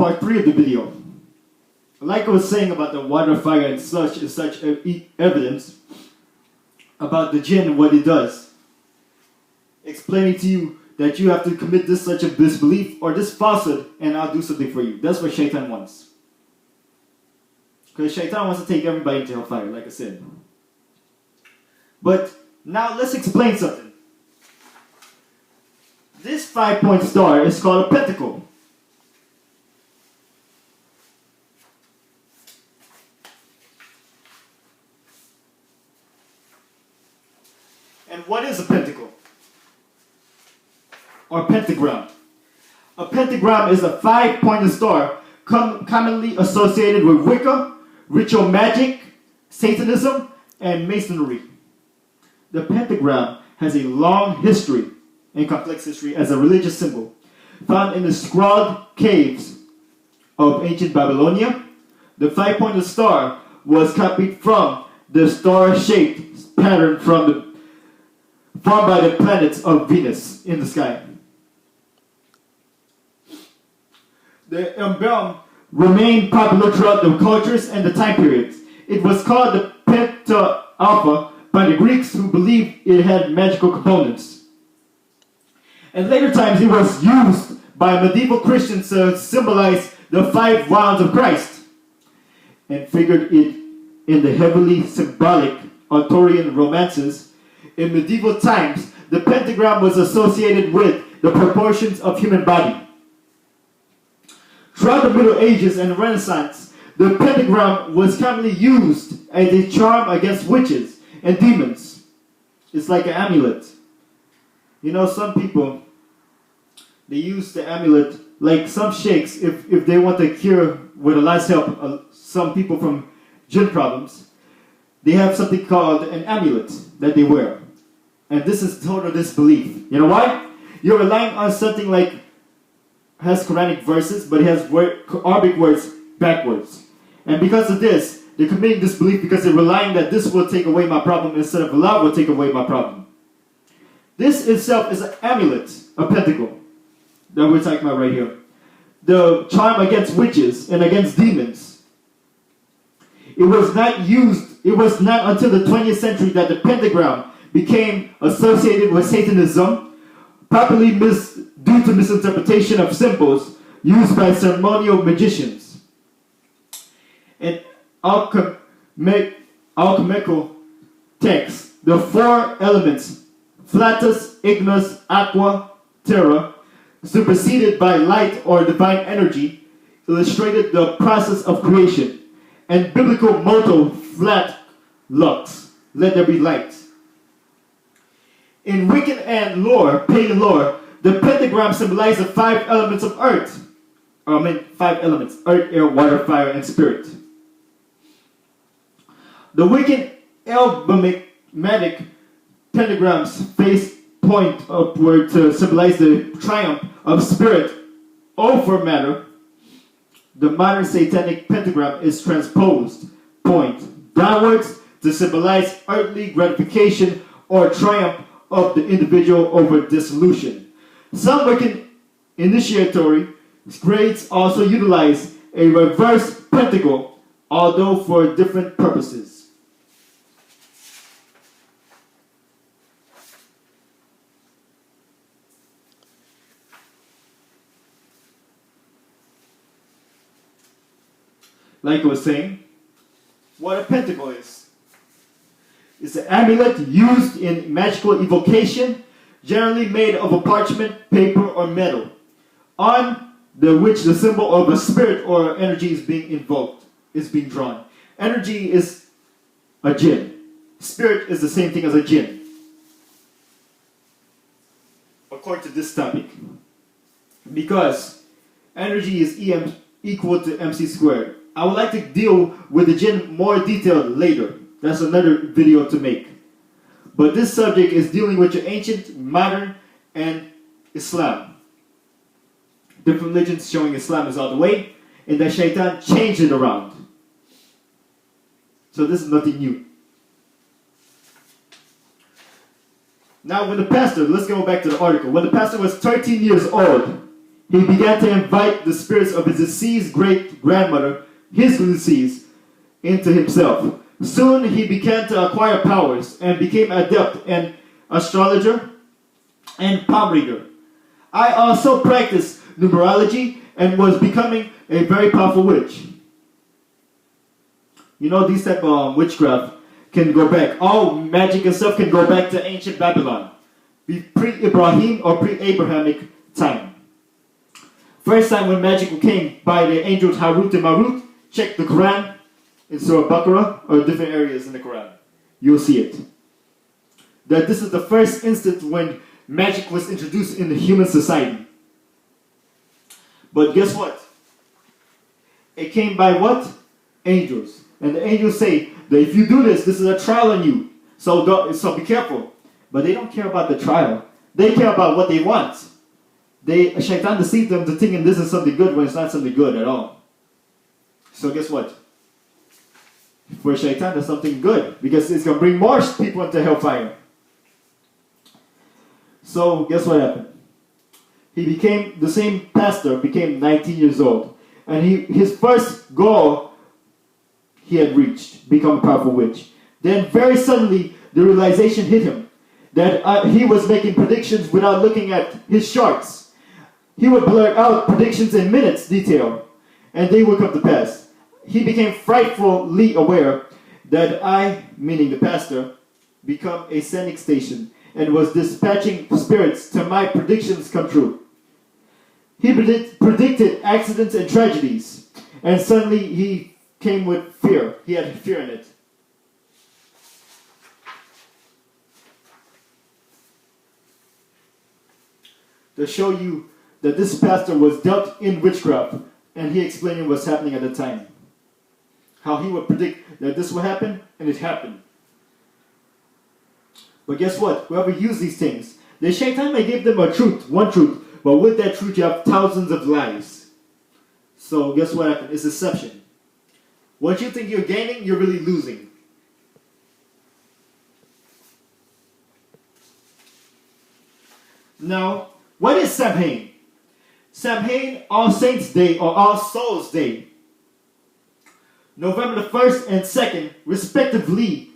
part 3 of the video. Like I was saying about the water, fire, and such is such evidence about the jinn and what it does. Explaining to you that you have to commit this such a disbelief or this falsehood and I'll do something for you. That's what Shaitan wants. Because Shaitan wants to take everybody into hellfire, like I said. But now let's explain something. This 5-point star is called a pentacle. And what is a pentacle? Or pentagram? A pentagram is a 5-pointed star commonly associated with Wicca, ritual magic, Satanism, and Masonry. The pentagram has a long history and complex history as a religious symbol found in the scrawled caves of ancient Babylonia. The 5-pointed star was copied from the star-shaped pattern formed by the planets of Venus in the sky. The emblem remained popular throughout the cultures and the time periods. It was called the pentacle by the Greeks, who believed it had magical components. In later times, it was used by medieval Christians to symbolize the 5 rounds of Christ, and figured it in the heavily symbolic Arthurian romances. In medieval times, the pentagram was associated with the proportions of human body. Throughout the Middle Ages and Renaissance, the pentagram was commonly used as a charm against witches and demons. It's like an amulet. You know, some people, they use the amulet, like some sheikhs, if they want to cure, with Allah's help, some people from jinn problems, they have something called an amulet that they wear. And this is total disbelief. You know why? You're relying on something like, has Quranic verses, but it has Arabic words backwards. And because of this, they're committing disbelief because they're relying that this will take away my problem instead of Allah will take away my problem. This itself is an amulet, a pentacle, that we're talking about right here. The charm against witches and against demons. It was not until the 20th century that the pentagram became associated with Satanism, probably due to misinterpretation of symbols used by ceremonial magicians. In alchemical texts, the 4 elements, flatus, ignis, aqua, terra, superseded by light or divine energy, illustrated the process of creation. And biblical motto, flat lux, let there be light. In Wiccan and lore, pagan lore, the pentagram symbolized the 5 elements of earth. 5 elements: earth, air, water, fire, and spirit. The Wiccan emblematic pentagrams face point upward to symbolize the triumph of spirit over matter. The modern Satanic pentagram is transposed point downwards to symbolize earthly gratification or triumph of the individual over dissolution. Some Wiccan initiatory grades also utilize a reverse pentacle, although for different purposes. Like I was saying, what a pentacle is. It's an amulet used in magical evocation, generally made of a parchment, paper, or metal, on which the symbol of a spirit or energy is being invoked, is being drawn. Energy is a jinn. Spirit is the same thing as a jinn, according to this topic. Because energy is equal to MC squared. I would like to deal with the jinn more detailed later. That's another video to make. But this subject is dealing with your ancient, modern, and Islam. Different religions showing Islam is all the way, and that Shaitan changed it around. So this is nothing new. Now when the pastor, let's go back to the article. When the pastor was 13 years old, he began to invite the spirits of his deceased great-grandmother, his deceased, into himself. Soon he began to acquire powers and became adept in astrologer and palm reader. I also practiced numerology and was becoming a very powerful witch. You know, these type of witchcraft can go back. All magic and stuff can go back to ancient Babylon. Pre-Ibrahim or pre-Abrahamic time. First time when magic came by the angels Harut and Marut, check the Quran in Surah Baqarah or different areas in the Quran. You'll see it. That this is the first instance when magic was introduced in the human society. But guess what? It came by what? Angels. And the angels say that if you do this, this is a trial on you. So be careful. But they don't care about the trial. They care about what they want. Shaitan deceived them to thinking this is something good when it's not something good at all. So guess what? For Shaitan, that's something good because it's going to bring more people into hellfire. So guess what happened? He became, the same pastor became 19 years old. And his first goal he had reached, become a powerful witch. Then very suddenly the realization hit him that he was making predictions without looking at his charts. He would blurt out predictions in minutes detail, and they would come to pass. He became frightfully aware that I, meaning the pastor, become a sending station and was dispatching spirits to my predictions come true. He predicted accidents and tragedies, and suddenly he came with fear. He had fear in it. To show you that this pastor was dealt in witchcraft, and he explained what's happening at the time. How he would predict that this would happen, and it happened. But guess what? Whoever used these things, the Shaitan may give them a truth, one truth, but with that truth you have thousands of lies. So guess what happened? It's deception. What you think you're gaining, you're really losing. Now, what is Samhain? Samhain, All Saints' Day or All Souls' Day. November the 1st and 2nd, respectively,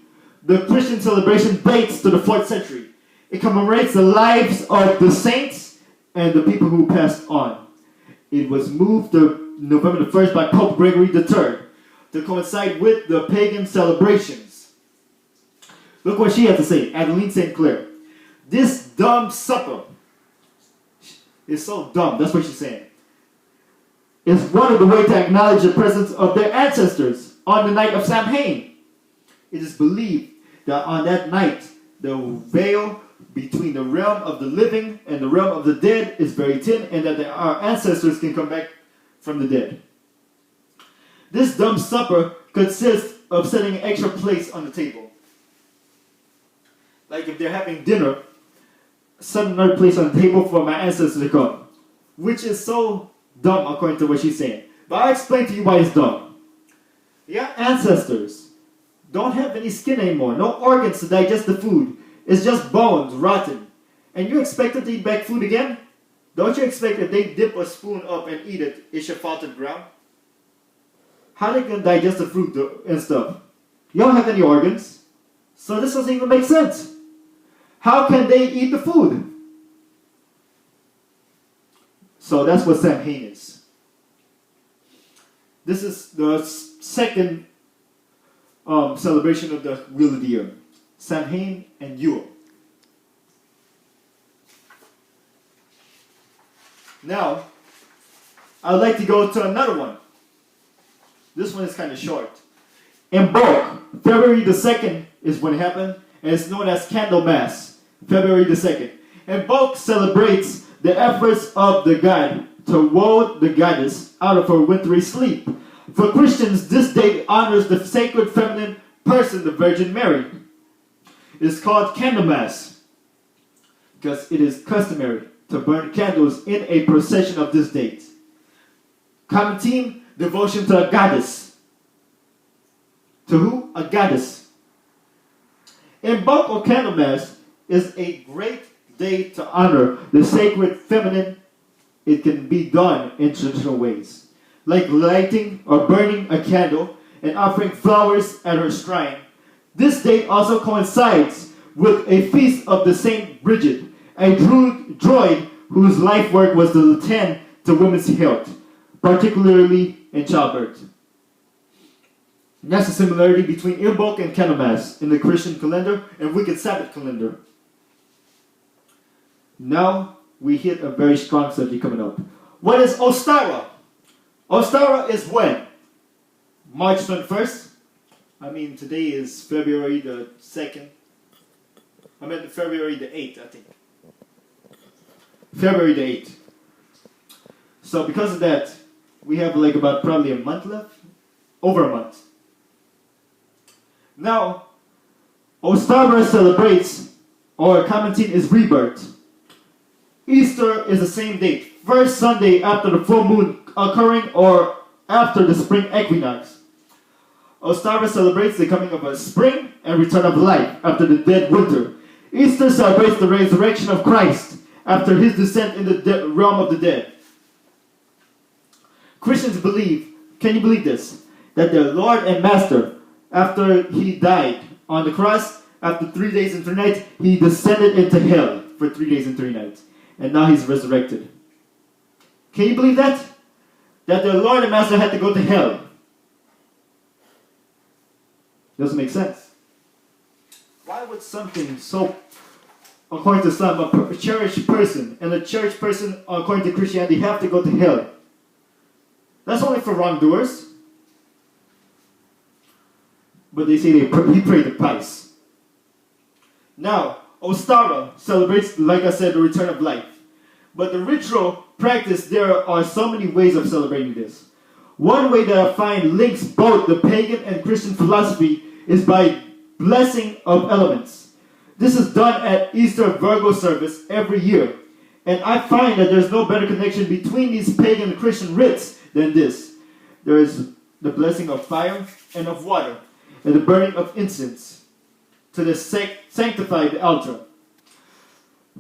the Christian celebration dates to the 4th century. It commemorates the lives of the saints and the people who passed on. It was moved to November the 1st by Pope Gregory III to coincide with the pagan celebrations. Look what she had to say, Adeline St. Clair. This dumb supper is so dumb, that's what she's saying. It's one of the ways to acknowledge the presence of their ancestors on the night of Samhain. It is believed that on that night, the veil between the realm of the living and the realm of the dead is very thin, and that our ancestors can come back from the dead. This dumb supper consists of setting an extra place on the table. Like if they're having dinner, set another place on the table for my ancestors to come. Which is so dumb according to what she's saying. But I'll explain to you why it's dumb. Your ancestors don't have any skin anymore, no organs to digest the food. It's just bones, rotten. And you expect them to eat back food again? Don't you expect that they dip a spoon up and eat it, it should fall to the ground? How are they going to digest the fruit and stuff? You don't have any organs. So this doesn't even make sense. How can they eat the food? So that's what Samhain is. This is the second celebration of the Wheel of the Year. Samhain and Yule. Now, I'd like to go to another one. This one is kind of short. In bulk, February the 2nd is when it happened, and it's known as Candlemas, February the 2nd. And bulk celebrates the efforts of the god to woo the goddess out of her wintry sleep. For Christians, this date honors the sacred feminine person, the Virgin Mary. It is called Candlemas because it is customary to burn candles in a procession of this date. Common theme, devotion to a goddess. To who? A goddess. In bulk or Candlemas is a great day to honor the sacred feminine it can be done in traditional ways, like lighting or burning a candle and offering flowers at her shrine. This date also coincides with a feast of the Saint Bridget, a druid whose life work was to attend to women's health, particularly in childbirth. And that's the similarity between Imbolc and Candlemas in the Christian calendar and Wicked Sabbath calendar. Now we hit a very strong subject coming up. What is Ostara? Ostara is when? March 21st. Today is February the 2nd. February the 8th, I think. February the 8th. So because of that, we have about probably a month left. Over a month. Now, Ostara celebrates, or commenting, is rebirth. Easter is the same date, first Sunday after the full moon occurring or after the spring equinox. Ostara celebrates the coming of a spring and return of life after the dead winter. Easter celebrates the resurrection of Christ after his descent in the realm of the dead. Christians believe, can you believe this? That their Lord and Master, after he died on the cross, after 3 days and 3 nights, he descended into hell for 3 days and 3 nights. And now he's resurrected. Can you believe that? That their Lord and Master had to go to hell. Doesn't make sense. Why would something so, according to some, a cherished person and a church person, according to Christianity, have to go to hell? That's only for wrongdoers. But they say he paid the price. Now, Ostara celebrates, like I said, the return of life. But the ritual practice, there are so many ways of celebrating this. One way that I find links both the pagan and Christian philosophy is by blessing of elements. This is done at Easter Virgo service every year. And I find that there's no better connection between these pagan and Christian rites than this. There is the blessing of fire and of water, and the burning of incense to sanctify the altar.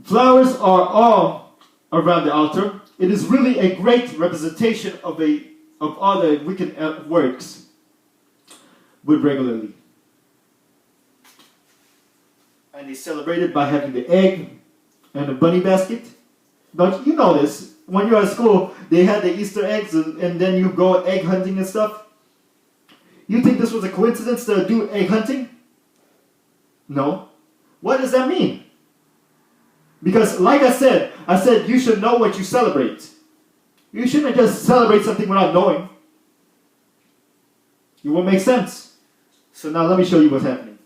Flowers are all around the altar. It is really a great representation of all the wicked works with regularly. And they celebrate it by having the egg and the bunny basket. Don't you know this? When you're at school, they had the Easter eggs and then you go egg hunting and stuff. You think this was a coincidence to do egg hunting? No. What does that mean? Because like I said you should know what you celebrate. You shouldn't just celebrate something without knowing. It won't make sense. So now let me show you what's happening.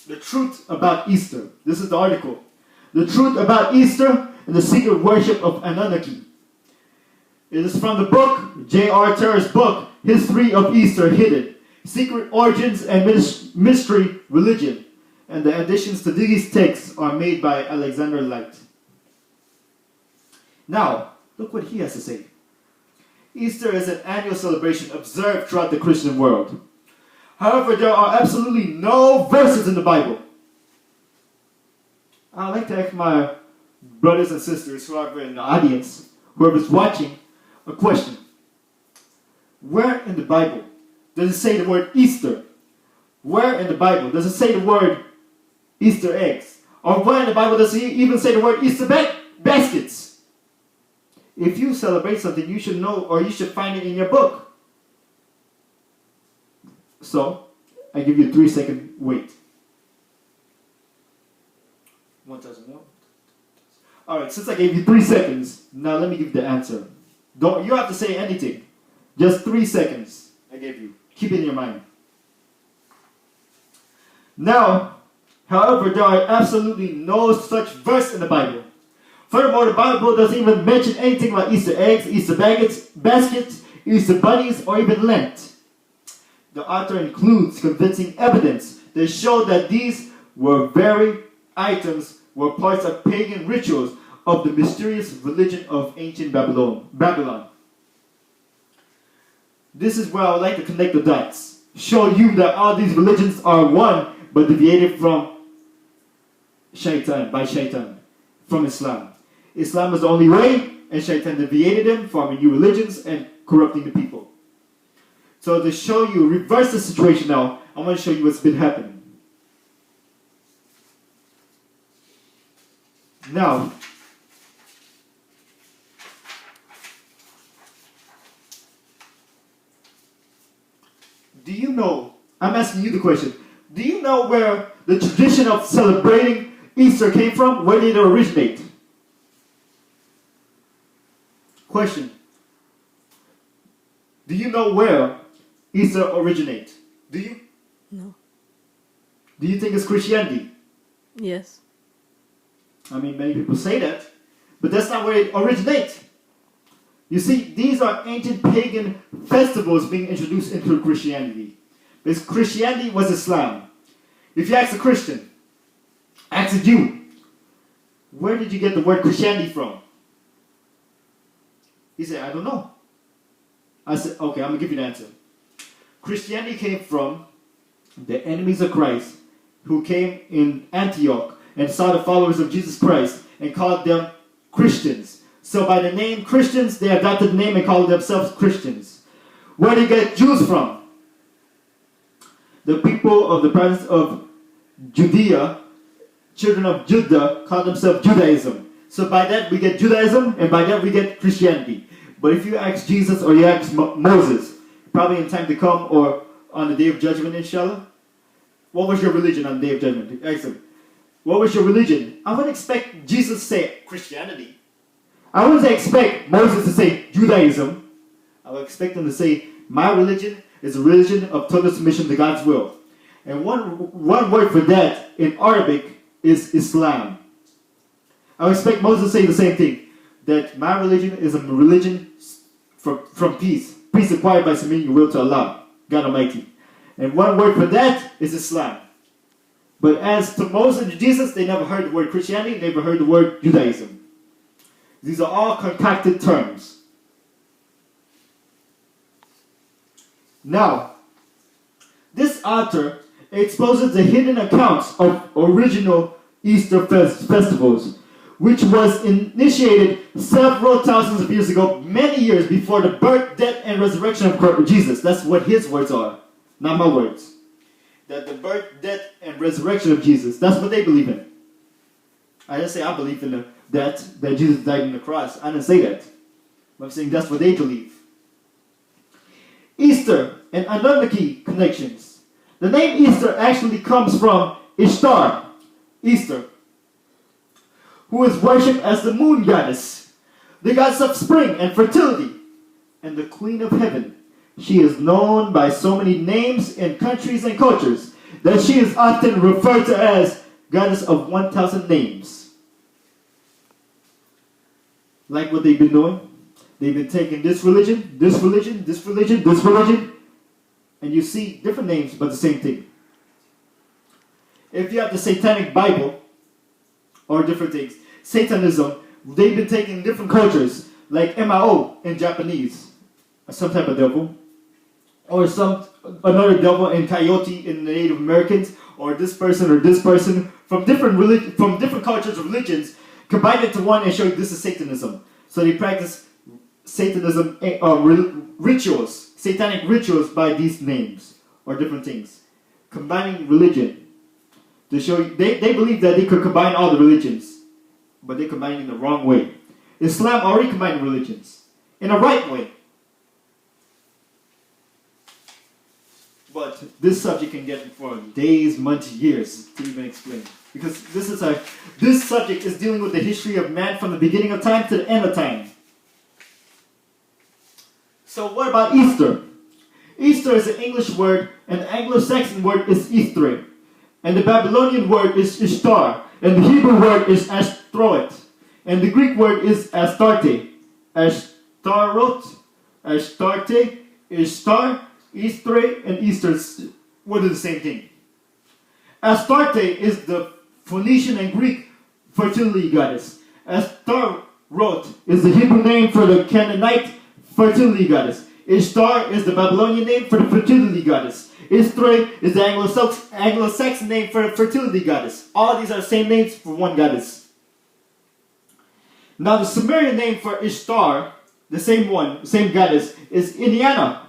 The truth about Easter. This is the article. The truth about Easter and the secret worship of Anunnaki. It is from the book, J.R. Terra's book, History of Easter Hidden, Secret Origins and Mystery Religion. And the additions to these texts are made by Alexander Light. Now, look what he has to say. Easter is an annual celebration observed throughout the Christian world. However, there are absolutely no verses in the Bible. I'd like to ask my brothers and sisters, whoever in the audience, whoever's watching, a question. Where in the Bible does it say the word Easter? Where in the Bible does it say the word Easter eggs? Or where in the Bible does it even say the word Easter baskets? If you celebrate something, you should know, or you should find it in your book. So, I give you a 3-second wait. 1,000. Alright, since I gave you 3 seconds, now let me give the answer. You have to say anything. Just 3 seconds I gave you. Keep it in your mind. Now, however, there are absolutely no such verse in the Bible. Furthermore, the Bible doesn't even mention anything like Easter eggs, Easter baskets, Easter bunnies, or even Lent. The author includes convincing evidence that show that these very items were parts of pagan rituals of the mysterious religion of ancient Babylon. This is where I would like to connect the dots. show you that all these religions are one, but deviated from Shaitan, by Shaitan, from Islam. Islam is the only way, and Shaitan deviated them, forming new religions and corrupting the people. So to show you, reverse the situation now, I want to show you what's been happening. Now, do you know, I'm asking you the question, do you know where the tradition of celebrating Easter came from? Where did it originate? Question. Do you know where Easter originates? Do you? No. Do you think it's Christianity? Yes. I mean, many people say that, but that's not where it originates. You see, these are ancient pagan festivals being introduced into Christianity. Because Christianity was Islam. If you ask a Christian, ask a Jew, where did you get the word Christianity from? He said, I don't know. I said, okay, I'm going to give you the answer. Christianity came from the enemies of Christ who came in Antioch and saw the followers of Jesus Christ and called them Christians. So by the name Christians, they adopted the name and called themselves Christians. Where did they get Jews from? The people of the province of Judea, children of Judah, called themselves Judaism. So by that we get Judaism, and by that we get Christianity. But if you ask Jesus or you ask Moses, probably in time to come or on the day of judgment, inshallah, what was your religion on the day of judgment? Ask him, what was your religion? I wouldn't expect Jesus to say Christianity. I wouldn't expect Moses to say Judaism. I would expect him to say, my religion is a religion of total submission to God's will. And one word for that in Arabic is Islam. I would expect Moses to say the same thing, that my religion is a religion from peace. Peace acquired by submitting your will to Allah, God Almighty. And one word for that is Islam. But as to Moses and Jesus, they never heard the word Christianity, they never heard the word Judaism. These are all concocted terms. Now, this author exposes the hidden accounts of original Easter festivals, which was initiated several thousands of years ago, many years before the birth, death, and resurrection of Jesus. That's what his words are, not my words. That the birth, death, and resurrection of Jesus, that's what they believe in. I didn't say I believe in that Jesus died on the cross. I didn't say that. But I'm saying that's what they believe. Easter and Anunnaki connections. The name Easter actually comes from Ishtar, Easter, who is worshipped as the moon goddess, the goddess of spring and fertility, and the queen of heaven. She is known by so many names in countries and cultures that she is often referred to as goddess of 1,000 names. Like what they've been doing. They've been taking this religion, this religion, this religion, this religion, and you see different names but the same thing. If you have the Satanic Bible, or different things, Satanism, they've been taking different cultures, like Mao in Japanese, some type of devil, or another devil in Coyote in the Native Americans, or this person from different cultures or religions, combine it to one and show you this is Satanism. So they practice Satanism rituals, satanic rituals by these names or different things. Combining religion to show you, they believe that they could combine all the religions, but they combine it in the wrong way. Islam already combined religions in a right way. But this subject can get for days, months, years to even explain. Because this subject is dealing with the history of man from the beginning of time to the end of time. So what about Easter? Easter is an English word, and the Anglo-Saxon word is Easter, and the Babylonian word is Ishtar, and the Hebrew word is Ashtaroth, and the Greek word is Astarte. Ashtaroth, Astarte, Ishtar, Easter, and Easter were the same thing. Astarte is the Phoenician and Greek fertility goddess. Ashtaroth is the Hebrew name for the Canaanite fertility goddess. Ishtar is the Babylonian name for the fertility goddess. Ishtar is the Anglo-Saxon name for a fertility goddess. All these are the same names for one goddess. Now the Sumerian name for Ishtar, the same goddess, is Indiana,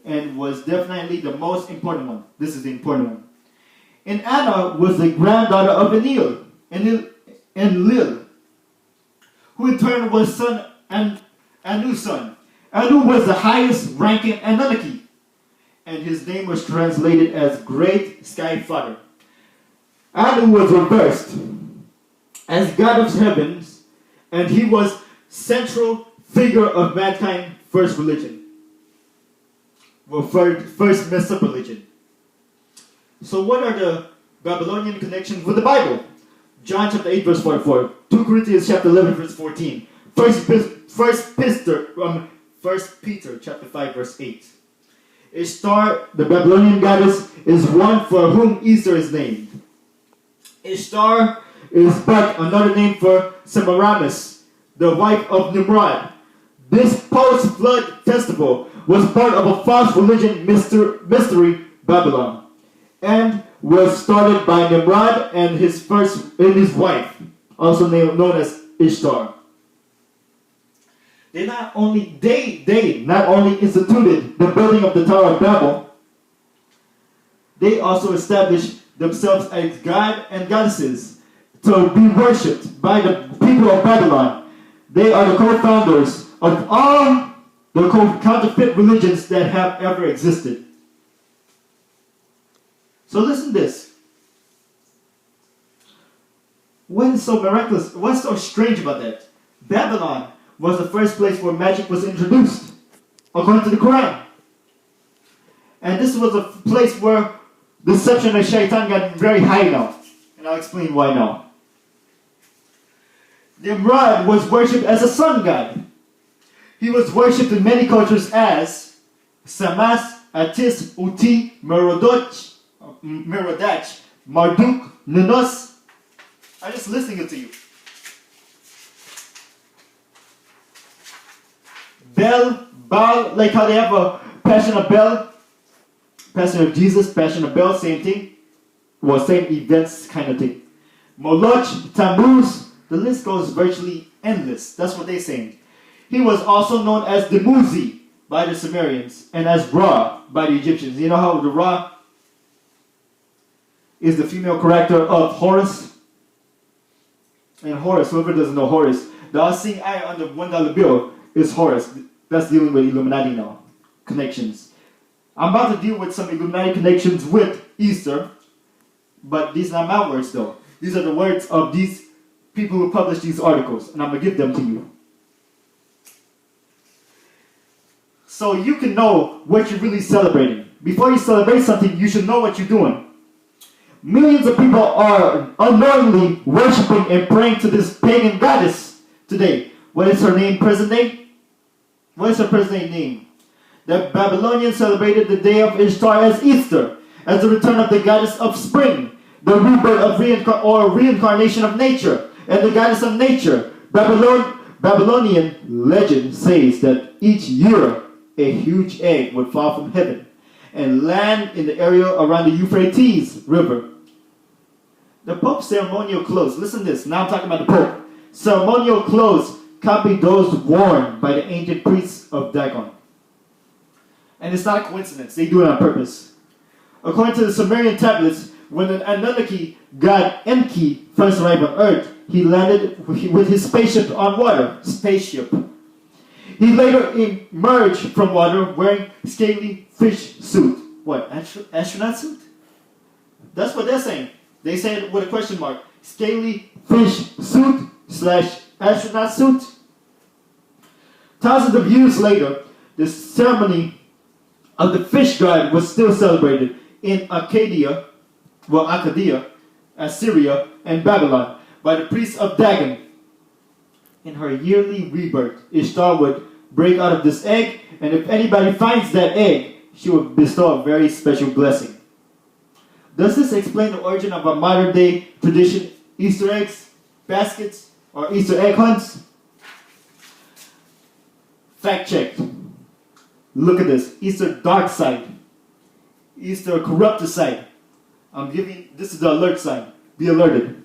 and was definitely the most important one. This is the important one. And Anna was the granddaughter of Enlil, who in turn was son and Anu's son. Anu was the highest ranking Anunnaki, and his name was translated as Great Sky Father. Anu was reversed as God of heavens, and he was central figure of mankind's first religion. Well, first messed up religion. So what are the Babylonian connections with the Bible? John chapter 8 verse 44, 2 Corinthians chapter 11 verse 14, 1 Peter chapter 5 verse 8. Ishtar, the Babylonian goddess, is one for whom Easter is named. Ishtar is but another name for Semiramis, the wife of Nimrod. This post-flood festival was part of a false religion mystery Babylon, and was started by Nimrod and his wife, also known as Ishtar. They not only instituted the building of the Tower of Babel, they also established themselves as God and goddesses to be worshipped by the people of Babylon. They are the co-founders of all the counterfeit religions that have ever existed. So listen to this. What is so miraculous? What's so strange about that? Babylon was the first place where magic was introduced, according to the Quran. And this was a place where deception of shaitan got very high now. And I'll explain why now. Nimrod was worshipped as a sun god. He was worshipped in many cultures as Samas, Atis, Uti, Merodach, Marduk, Nunos. I'm just listening to you. Bel, Baal, like how they have a Passion of Bel, Passion of Jesus, Passion of Bel, same thing. Well, same events kind of thing. Moloch, Tammuz, the list goes virtually endless. That's what they're saying. He was also known as Dumuzi by the Sumerians and as Ra by the Egyptians. You know how the Ra is the female character of Horus? And Horus, whoever doesn't know Horus, the all-seeing eye on the $1 bill is Horus. That's dealing with Illuminati now. Connections. I'm about to deal with some Illuminati connections with Easter, but these are not my words though. These are the words of these people who publish these articles, and I'm going to give them to you. So you can know what you're really celebrating. Before you celebrate something, you should know what you're doing. Millions of people are unknowingly worshiping and praying to this pagan goddess today. What is her name present day? What is her present day name? The Babylonians celebrated the day of Ishtar as Easter, as the return of the goddess of spring, the rebirth of reincarnation of nature, and the goddess of nature. Babylonian legend says that each year a huge egg would fall from heaven and land in the area around the Euphrates River. The Pope's ceremonial clothes, listen to this, now I'm talking about the Pope. Ceremonial clothes copied those worn by the ancient priests of Dagon. And it's not a coincidence, they do it on purpose. According to the Sumerian tablets, when an Anunnaki god Enki first arrived on Earth, he landed with his spaceship on water. Spaceship. He later emerged from water wearing scaly fish suit. What? Astronaut suit? That's what they're saying. They say it with a question mark. Scaly fish suit / astronaut suit. Thousands of years later, the ceremony of the fish god was still celebrated in Arcadia, Assyria, and Babylon by the priests of Dagon. In her yearly rebirth, Ishtar would break out of this egg, and if anybody finds that egg, she would bestow a very special blessing. Does this explain the origin of our modern day tradition, Easter eggs, baskets, or Easter egg hunts? Fact check. Look at this. Easter dark side. Easter corrupt the sight. This is the alert sign. Be alerted.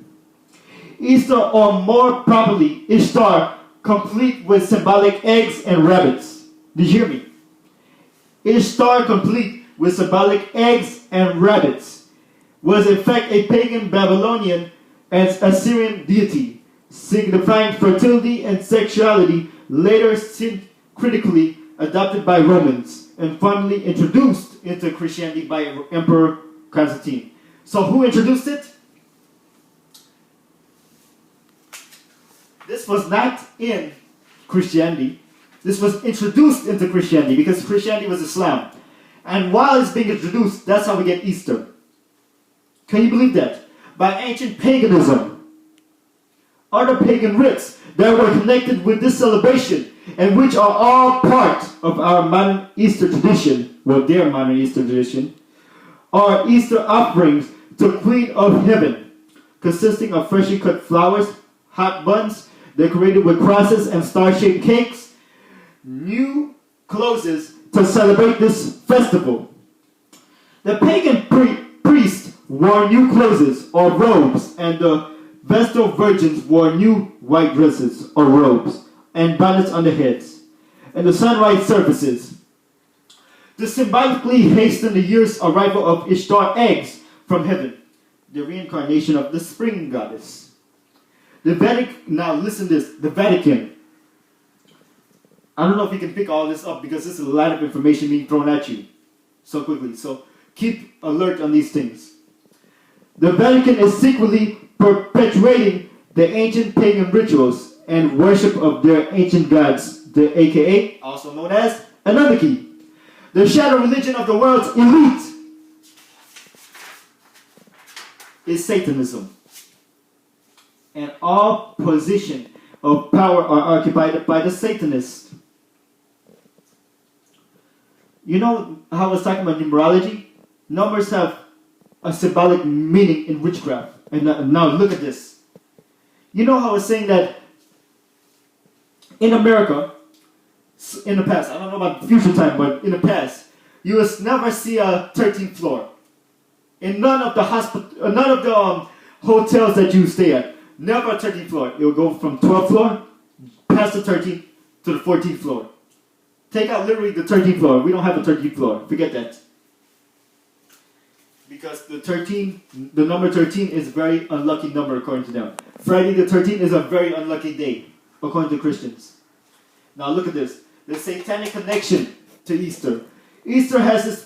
Easter, or more properly, Ishtar, complete with symbolic eggs and rabbits. Did you hear me? Ishtar, complete with symbolic eggs and rabbits, was in fact a pagan Babylonian and Assyrian deity, signifying fertility and sexuality, later critically adopted by Romans and finally introduced into Christianity by Emperor Constantine. So who introduced it? This was not in Christianity. This was introduced into Christianity because Christianity was Islam. And while it's being introduced, that's how we get Easter. Can you believe that? By ancient paganism. Other pagan rites that were connected with this celebration and which are all part of our modern Easter tradition, well, their modern Easter tradition, are Easter offerings to Queen of Heaven, consisting of freshly cut flowers, hot buns, decorated with crosses and star-shaped cakes, new clothes to celebrate this festival. The pagan priests wore new clothes or robes, and the Vestal virgins wore new white dresses or robes and bonnets on their heads, and the sunrise services to symbolically hasten the year's arrival of Ishtar eggs from heaven, the reincarnation of the spring goddess. The Vatican, now listen to this, the Vatican. I don't know if you can pick all this up because there's a lot of information being thrown at you so quickly. So keep alert on these things. The Vatican is secretly perpetuating the ancient pagan rituals and worship of their ancient gods, the aka, also known as Anunnaki, the shadow religion of the world's elite, is Satanism. And all position of power are occupied by the Satanists. You know how I was talking about numerology? Numbers have a symbolic meaning in witchcraft. And now look at this. You know how I was saying that in America, in the past, I don't know about future time, but in the past, you will never see a 13th floor. In none of the hotels that you stay at, never a 13th floor. It will go from 12th floor, past the 13th, to the 14th floor. Take out literally the 13th floor. We don't have a 13th floor. Forget that. Because the number 13 is a very unlucky number according to them. Friday the 13th is a very unlucky day according to Christians. Now look at this. The Satanic connection to Easter. Easter has its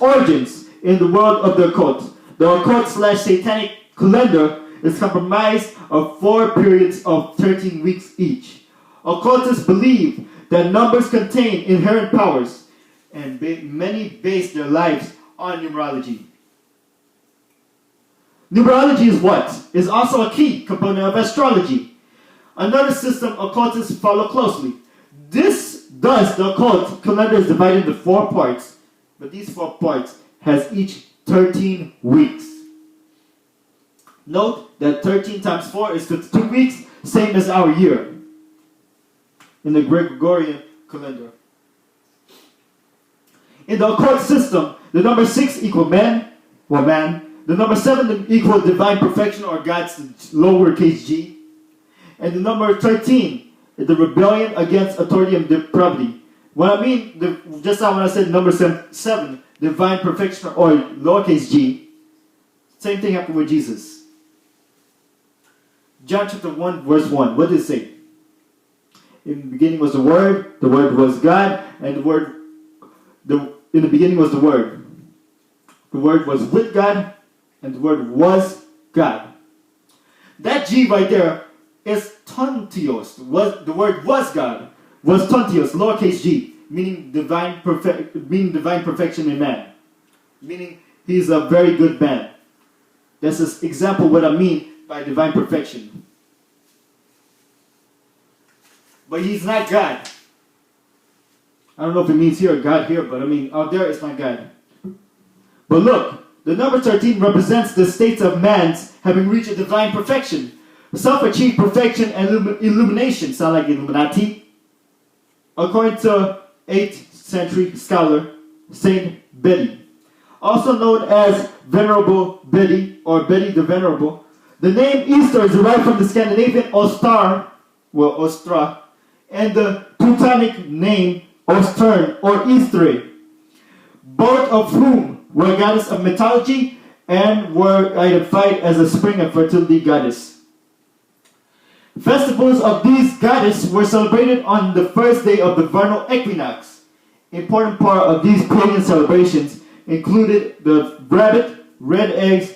origins in the world of the occult. The occult/Satanic calendar is comprised of 4 periods of 13 weeks each. Occultists believe that numbers contain inherent powers, and many base their lives on numerology. Numerology is what? Is also a key component of astrology. Another system occultists follow closely. The occult calendar is divided into 4 parts, but these 4 parts has each 13 weeks. Note that 13 times 4 is 52 weeks, same as our year in the Gregorian calendar. In the occult system, the number 6 equal man. The number 7 equal divine perfection or God's lowercase g. And the number 13 is the rebellion against authority and depravity. What I mean, just now when I said number 7, divine perfection or lowercase g, same thing happened with Jesus. John chapter 1 verse 1, what does it say? In the beginning was the Word was God, and in the beginning was the Word. The Word was with God, and the Word was God. That G right there is tontios. The Word was God. Was tontios, lowercase g, meaning divine perfection in man. Meaning he's a very good man. That's an example of what I mean by divine perfection. But he's not God. I don't know if it means here or God here, but I mean out there it's not God. But look, the number 13 represents the states of man's having reached a divine perfection. Self-achieved perfection and illumination. Sound like Illuminati? According to 8th century scholar Saint Betty. also known as Venerable Betty or Betty the Venerable. The name Ishtar is derived from the Scandinavian Ostar, Ostra, and the Teutonic name Ostern or Easter, both of whom were goddess of mythology and were identified as a spring and fertility goddess. Festivals of these goddesses were celebrated on the first day of the vernal equinox. Important part of these pagan celebrations included the rabbit, red eggs,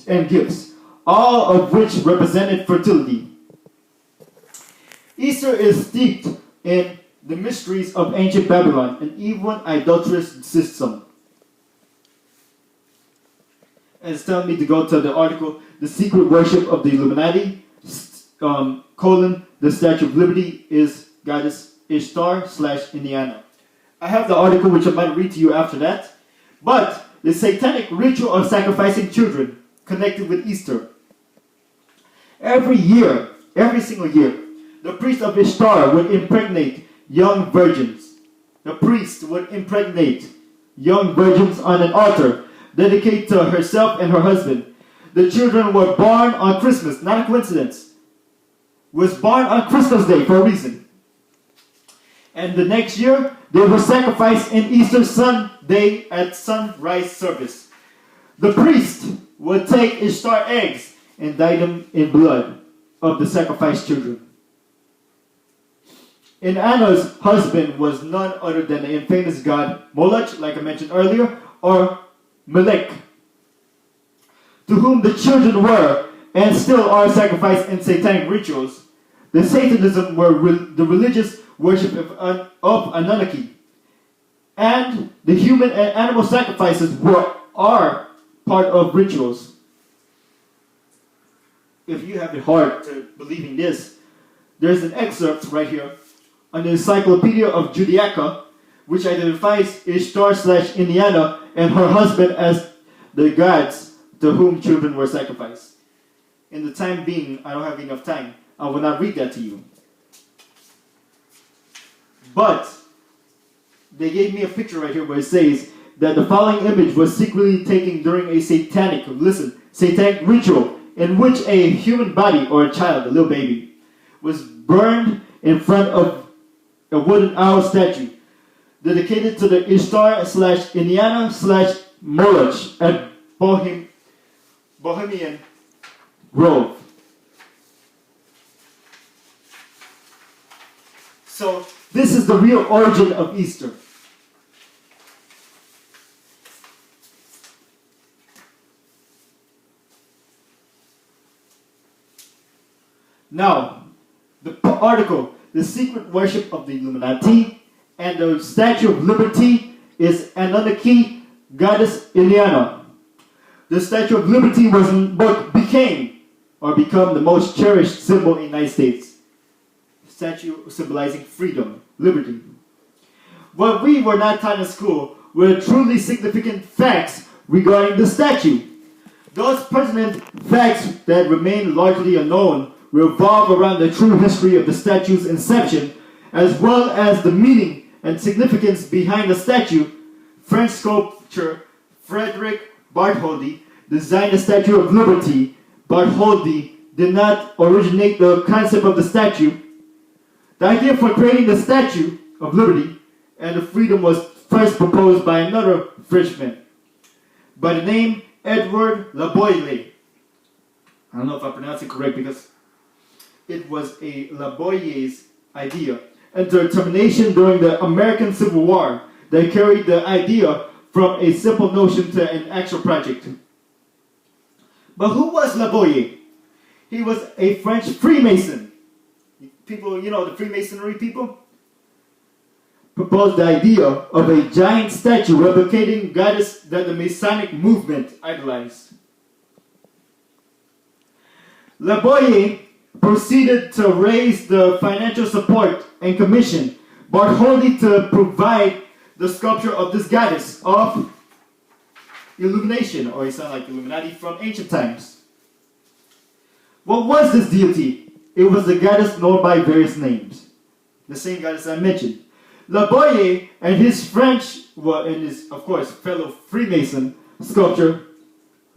and gifts, all of which represented fertility. Easter is steeped in the mysteries of ancient Babylon, an evil and idolatrous system. And it's telling me to go to the article, The Secret Worship of the Illuminati, the Statue of Liberty is Goddess Ishtar / Indiana. I have the article which I might read to you after that. But the satanic ritual of sacrificing children connected with Easter. Every single year, the priest of Ishtar would impregnate young virgins. The priest would impregnate young virgins on an altar dedicated to herself and her husband. The children were born on Christmas, not a coincidence. Was born on Christmas Day for a reason. And the next year, they were sacrificed in Easter Sunday at sunrise service. The priest would take Ishtar eggs and dye them in blood of the sacrificed children. Inanna's husband was none other than the infamous god Moloch, like I mentioned earlier, or Melech, to whom the children were and still are sacrificed in satanic rituals. The Satanism were the religious worship of Anunnaki, and the human and animal sacrifices are part of rituals. If you have the heart to believing this, there's an excerpt right here on the Encyclopedia of Judaica, which identifies Ishtar / Indiana and her husband as the gods to whom children were sacrificed. In the time being, I don't have enough time. I will not read that to you. But they gave me a picture right here where it says that the following image was secretly taken during a satanic ritual in which a human body or a child, a little baby, was burned in front of a wooden owl statue dedicated to the Ishtar / Indiana / Moloch at Bohemian Grove. So this is the real origin of Easter. Now, the article, The Secret Worship of the Illuminati and the Statue of Liberty is Anunnaki Goddess Ileana. The Statue of Liberty become the most cherished symbol in the United States. Statue symbolizing freedom, liberty. What we were not taught in school were truly significant facts regarding the statue. Those pertinent facts that remain largely unknown revolve around the true history of the statue's inception, as well as the meaning and significance behind the statue. French sculptor Frederick Bartholdi designed the Statue of Liberty. Bartholdi did not originate the concept of the statue. The idea for creating the Statue of Liberty and of Freedom was first proposed by another Frenchman by the name Edward Laboille. I don't know if I pronounced it correct because it was a Laboille's idea and determination during the American Civil War that carried the idea from a simple notion to an actual project. But who was Laboille? He was a French Freemason. People, the Freemasonry people, proposed the idea of a giant statue replicating goddess that the Masonic movement idolized. Laboille proceeded to raise the financial support and commission Bartholdi to provide the sculpture of this goddess of illumination, or it sounds like Illuminati from ancient times. What was this deity? It was the goddess known by various names. The same goddess I mentioned. Laboille and his French, and his, of course, fellow Freemason sculpture,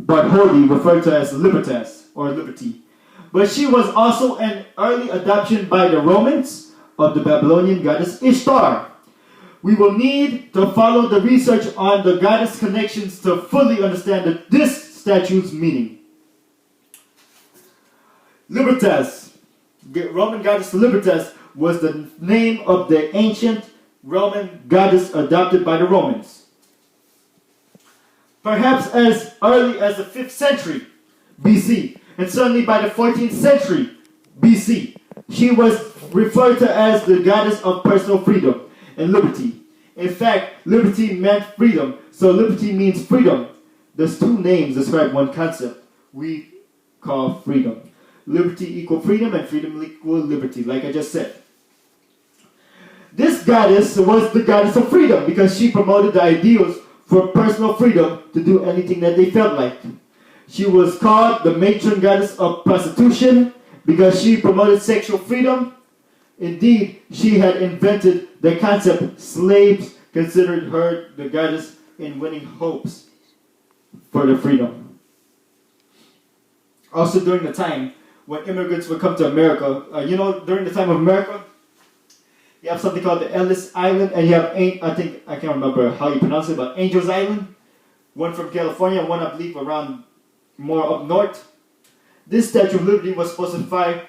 but holy, referred to as Libertas or Liberty. But she was also an early adoption by the Romans of the Babylonian goddess Ishtar. We will need to follow the research on the goddess connections to fully understand this statue's meaning. Libertas, Roman goddess Libertas, was the name of the ancient Roman goddess adopted by the Romans. Perhaps as early as the 5th century BC, and certainly by the 14th century BC, she was referred to as the goddess of personal freedom and liberty. In fact, liberty meant freedom, so liberty means freedom. Those two names describe one concept we call freedom. Liberty equal freedom, and freedom equal liberty, like I just said. This goddess was the goddess of freedom because she promoted the ideals for personal freedom to do anything that they felt like. She was called the matron goddess of prostitution because she promoted sexual freedom. Indeed, she had invented the concept. Slaves considered her the goddess in winning hopes for their freedom. Also during the time when immigrants would come to America, during the time of America, you have something called the Ellis Island, and you have, I can't remember how you pronounce it, but Angel's Island. One from California, one I believe around more up north. This Statue of Liberty was supposed to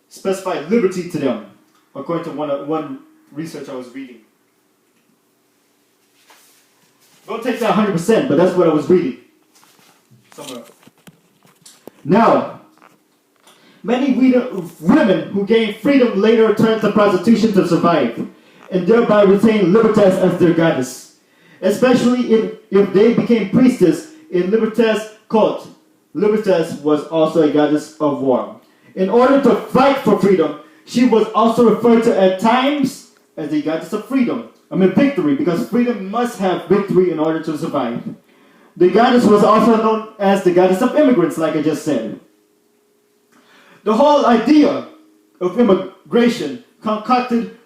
specify liberty to them, according to one research I was reading. Don't take that 100%, but that's what I was reading somewhere. Now, many women who gained freedom later turned to prostitution to survive, and thereby retained Libertas as their goddess. Especially if they became priestess in Libertas cult. Libertas was also a goddess of war. In order to fight for freedom, she was also referred to at times as the goddess of freedom. Victory, because freedom must have victory in order to survive. The goddess was also known as the goddess of immigrants, like I just said. The whole idea of immigration connoted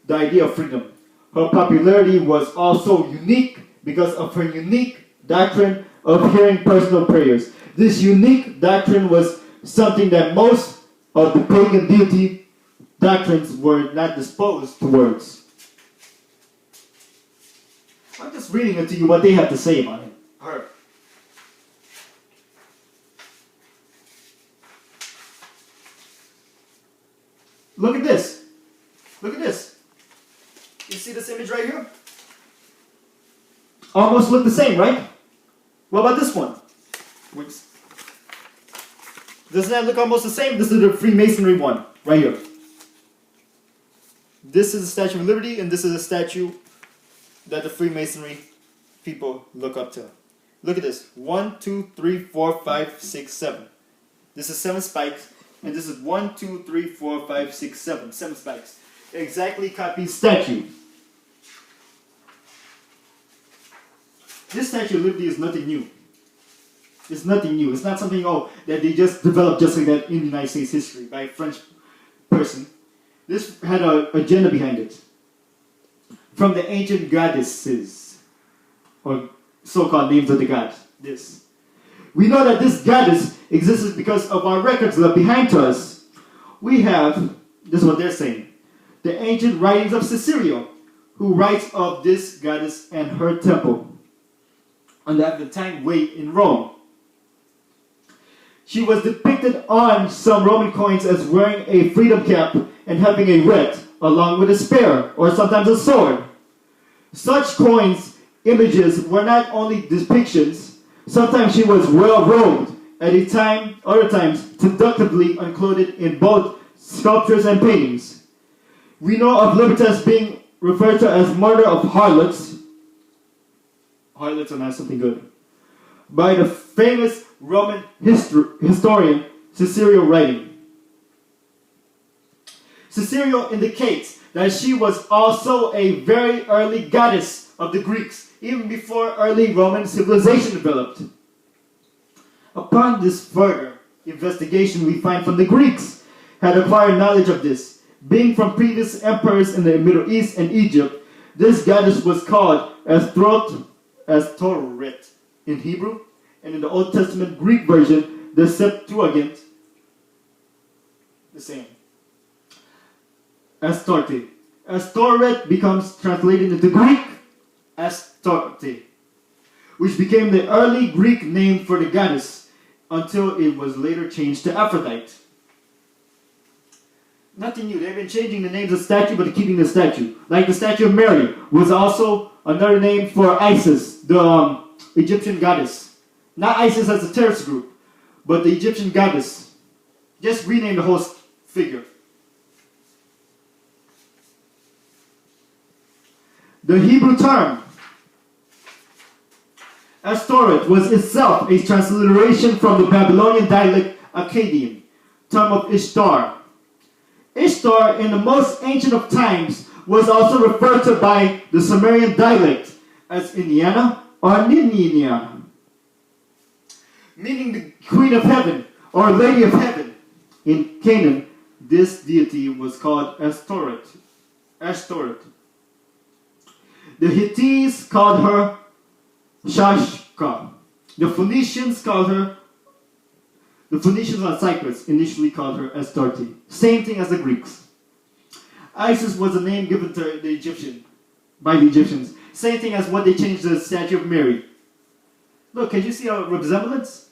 the idea of freedom. Her popularity was also unique because of her unique doctrine of hearing personal prayers. This unique doctrine was something that most of the pagan deity doctrines were not disposed towards. I'm just reading it to you what they have to say about her. Look at this. Look at this. You see this image right here? Almost look the same, right? What about this one? Doesn't that look almost the same? This is the Freemasonry one, right here. This is the Statue of Liberty, and this is a statue that the Freemasonry people look up to. Look at this. 1, 2, 3, 4, 5, 6, 7. This is 7 spikes, and this is 1, 2, 3, 4, 5, 6, 7. 7 spikes. Exactly copied statue. This Statue of Liberty is nothing new. It's nothing new. It's not something, that they just developed just like that in the United States history by a French person. This had an agenda behind it. From the ancient goddesses, or so-called names of the gods. We know that this goddess exists because of our records left behind to us. We have, this is what they're saying, the ancient writings of Cicero, who writes of this goddess and her temple on the Aventine Way in Rome. She was depicted on some Roman coins as wearing a freedom cap and having a wreath along with a spear or sometimes a sword. Such coins, images were not only depictions. Sometimes she was well robed at a time, other times seductively unclothed in both sculptures and paintings. We know of Libertas being referred to as mother of harlots. Harlots are not something good. By the famous Roman historian Cicero writing. Cicero indicates that she was also a very early goddess of the Greeks, even before early Roman civilization developed. Upon this further investigation, we find from the Greeks had acquired knowledge of this. Being from previous emperors in the Middle East and Egypt, this goddess was called as Ashtoreth in Hebrew, and in the Old Testament Greek version, the Septuagint, the same. Astarte. Ashtoreth becomes translated into Greek Astarte, which became the early Greek name for the goddess until it was later changed to Aphrodite. Nothing new. They've been changing the names of statue, but keeping the statue. Like the statue of Mary was also another name for Isis, the Egyptian goddess. Not Isis as a terrorist group, but the Egyptian goddess. Just rename the whole figure. The Hebrew term Ashtoreth was itself a transliteration from the Babylonian dialect Akkadian term of Ishtar. Ishtar, in the most ancient of times, was also referred to by the Sumerian dialect as Indiana or Niniana, meaning the Queen of Heaven or Lady of Heaven. In Canaan, this deity was called Ashtoreth. The Hittites called her Shashka. The Phoenicians on Cyprus initially called her Astarte. Same thing as the Greeks. Isis was a name given to by the Egyptians. Same thing as what they changed the statue of Mary. Look, can you see our resemblance?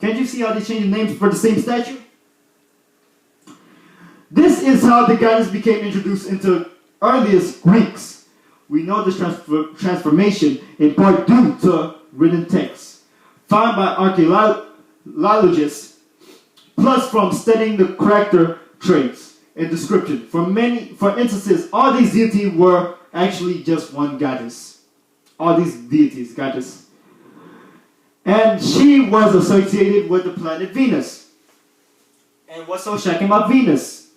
Can't you see how they changed the names for the same statue? This is how the goddess became introduced into earliest Greeks. We know this transformation in part due to written texts found by archaeologists, plus from studying the character traits and description. For instances, all these deities were actually just one goddess. All these deities, goddess. And she was associated with the planet Venus. And what's so shocking about Venus?